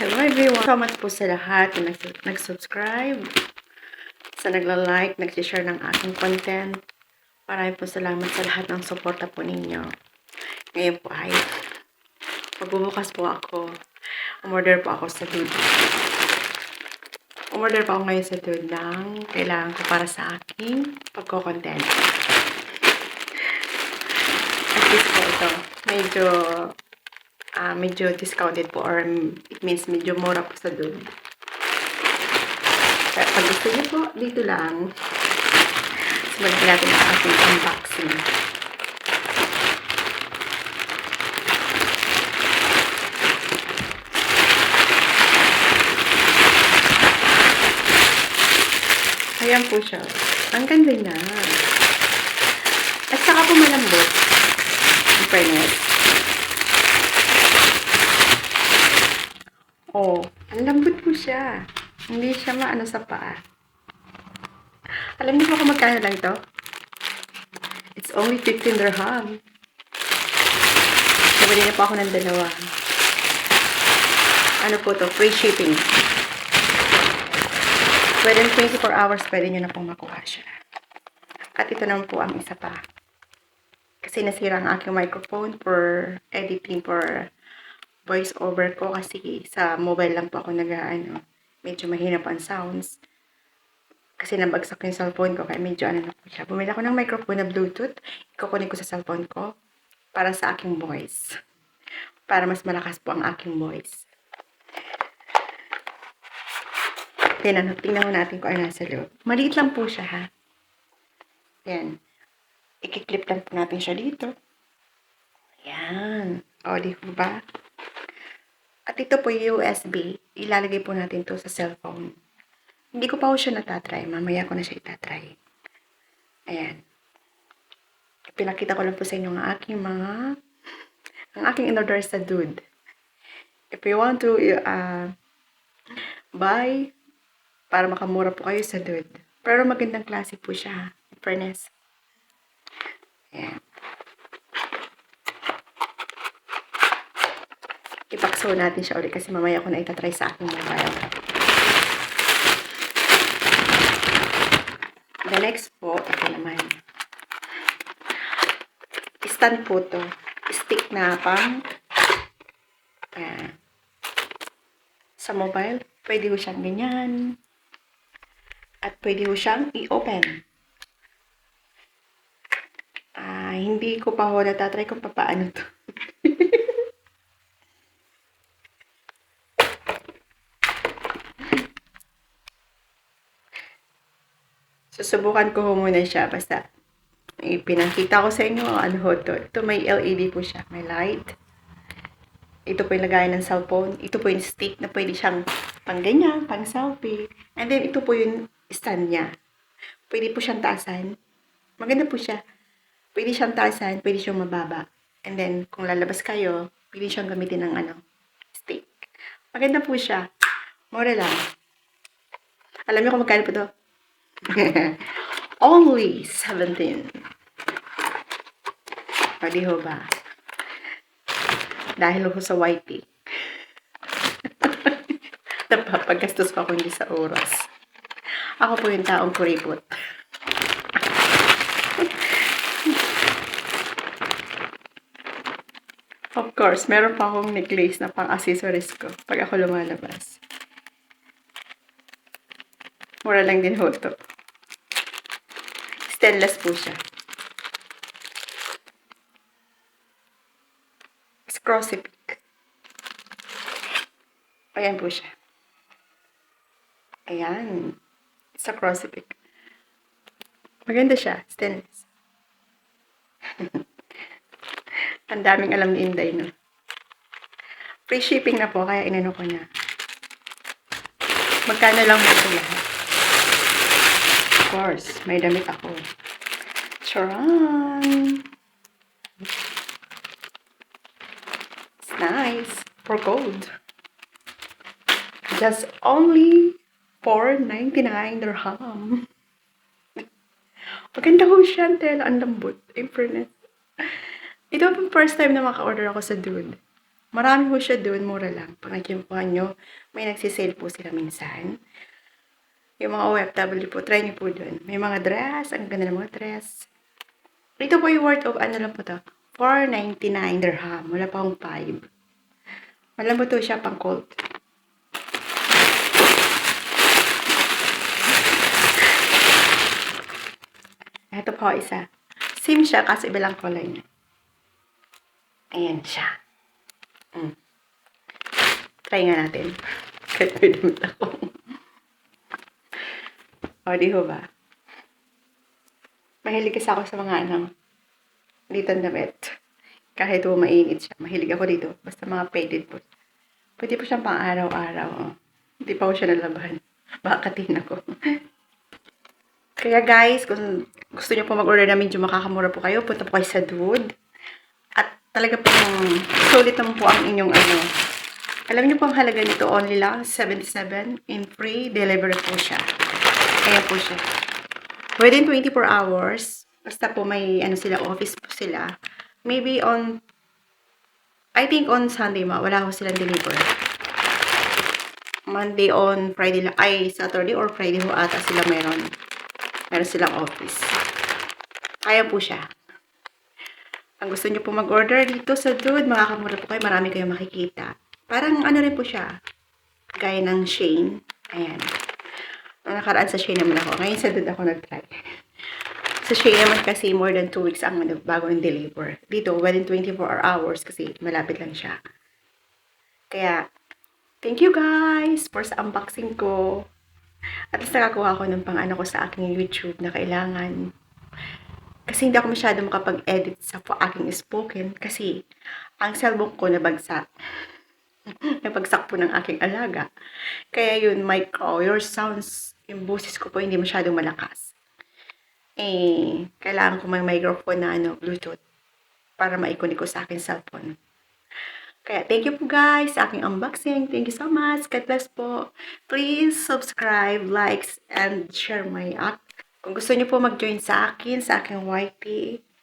Hello everyone! So much po sa lahat na nag-subscribe, sa nagla-like, nag-share ng aking content. Maraming po salamat sa lahat ng suporta po ninyo. Ngayon po ay magbubukas po ako. Umorder po ako sa Dude. Umorder po ako ngayon sa Dude ng kailangan ko para sa aking pagko-content. At least po ito, medyo discounted po, or it means medyo mura po sa Dude. Kaya pag gusto niyo po, dito lang. Simulan natin ang ating unboxing. Ayan po siya. Ang ganda niya. At saka po malambot. Ang fairness. Oh, ang lambot po siya. Hindi siya maano sa paa. Alam niyo po kung magkano lang ito? It's only 15 dirham. Nabili na po ako ng dalawa. Ano po to? Free shipping. Within 24 hours, pwede nyo na pong makuha siya. At ito naman po ang isa pa. Kasi nasira ang aking microphone for editing, for voice over ko. Kasi sa mobile lang po ako medyo mahina po ang sounds. Kasi nabagsak yung cellphone ko, kaya medyo na po siya. Bumili ako ng microphone na Bluetooth. Ikukunin ko sa cellphone ko para sa aking voice. Para mas malakas po ang aking voice. Tingnan mo natin kung ano nasa loob. Maliit lang po siya, ha? Yan. I-clip lang po natin siya dito. Yan. O, di po ba? At ito po yung USB. Ilalagay po natin to sa cellphone. Hindi ko pa po siya natatry. Mamaya ko na siya itatry. Ayan. Pinakita ko lang po sa inyo ang aking in-order sa Dude. If you want to buy, para makamura po kayo sa Dude. Pero magandang klase po siya. In fairness. Ayan. Ipakso natin siya ulit kasi mamaya ko na itatry sa aking mobile. The next po, ito naman. Stand po to. Stick na pang sa mobile. Pwede ko siyang ganyan. At pwede ko siyang i-open. Hindi ko pa ho natatry kung paano to. Susubukan ko muna siya. Basta pinakita ko sa inyo ano ho to. Ito may LED po siya. May light. Ito po yung lagayan ng cellphone. Ito po yung stick na pwede siyang pang ganyan, pang selfie. And then ito po yung stand niya. Pwede po siyang taasan. Maganda po siya. Pwede siyang taasan, pwede siyang mababa. And then, kung lalabas kayo, pwede siyang gamitin ng stick. Maganda po siya. Mura lang. Alam niyo kung magkano po to? Only 17. O, di ho ba? Dahil ho sa YT. Napapagastos pa ako hindi sa oras. Ako po yung taong kuripot. Of course, meron pa akong necklace na pang-accessories ko pag ako lumalabas. Mura lang din ho to. Stainless po siya. Scrosipik. Ayan po siya. Ayan. Sa Scrosipik. Maganda siya. Stainless. Ang daming alam ni Inday, no? Free shipping na po, kaya inano ko na. Magkano lang mo ito lahat? Of course, may damit ako. Charan! It's nice. For gold. Just only 4.99 dirham. Maganda ko siya, tela. Ang lambot. In fairness. Ito po first time na maka-order ako sa Dude. Marami po siya doon, mura lang. Pag nagkimpuhan nyo, may nagsisale po sila minsan. Yung mga OFW po, try nyo po doon. May mga dress, ang ganda ng mga dress. Ito po yung worth of, ano lang po to, 499 dirham. Wala pa akong 5. Malambot po siya pang cold. Ito po isa. Same siya kasi iba lang kulay niya. Ayan siya. Try nga natin. Kahit may damit ako. O, di ho ba? Mahilig kasi ako sa mga dito damit. Kahit po mainit siya. Mahilig ako dito. Basta mga faded po. Pwede po siyang pang araw-araw. Oh. Hindi pa ko siya nalabahan. Bakatin ako. Kaya guys, kung gusto niyo po mag-order na medyo makakamura po kayo, punta po kayo sa Dude. At talaga po sulit naman po ang inyong alam niyo po ang halaga nito, only lang 77 in free delivery po siya. Ayan po siya. Within 24 hours, basta po may sila, office po sila. Maybe I think on Sunday wala ko silang deliver. Monday on Friday lang, Saturday or Friday ho ata sila meron silang office. Kaya po siya. Ang gusto niyo po mag-order dito sa Dude, makakamura po kayo, marami kayong makikita. Parang rin po siya, gaya ng Shein. Ayan. Nakaraan sa Shein naman ako. Ngayon sa Dude ako nag-try. Sa Shein naman kasi more than 2 weeks ang bago yung deliver. Dito, within 24 hours kasi malapit lang siya. Kaya, thank you guys for sa unboxing ko. At least nakakuha ko ng pang ko sa aking YouTube na kailangan. Kasi hindi ako masyado makapag-edit sa aking spoken kasi ang cellphone ko nabagsak. Nabagsak po ng aking alaga. Kaya yun, your sounds, yung boses ko po hindi masyadong malakas. Kailangan ko may microphone na Bluetooth para maikunik ko sa aking cellphone. Kaya thank you po guys sa aking unboxing. Thank you so much. God bless po. Please subscribe, likes, and share my app. Kung gusto niyo po mag-join sa akin, sa aking YT,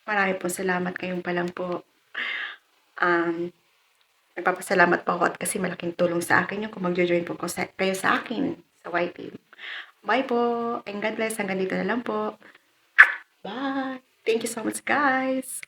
marami po salamat kayong pa lang po. Nagpapasalamat po ako at kasi malaking tulong sa akin yung kung mag-join po kayo sa akin sa YT. Bye po, and God bless. Hanggang dito na lang po. Bye. Thank you so much guys.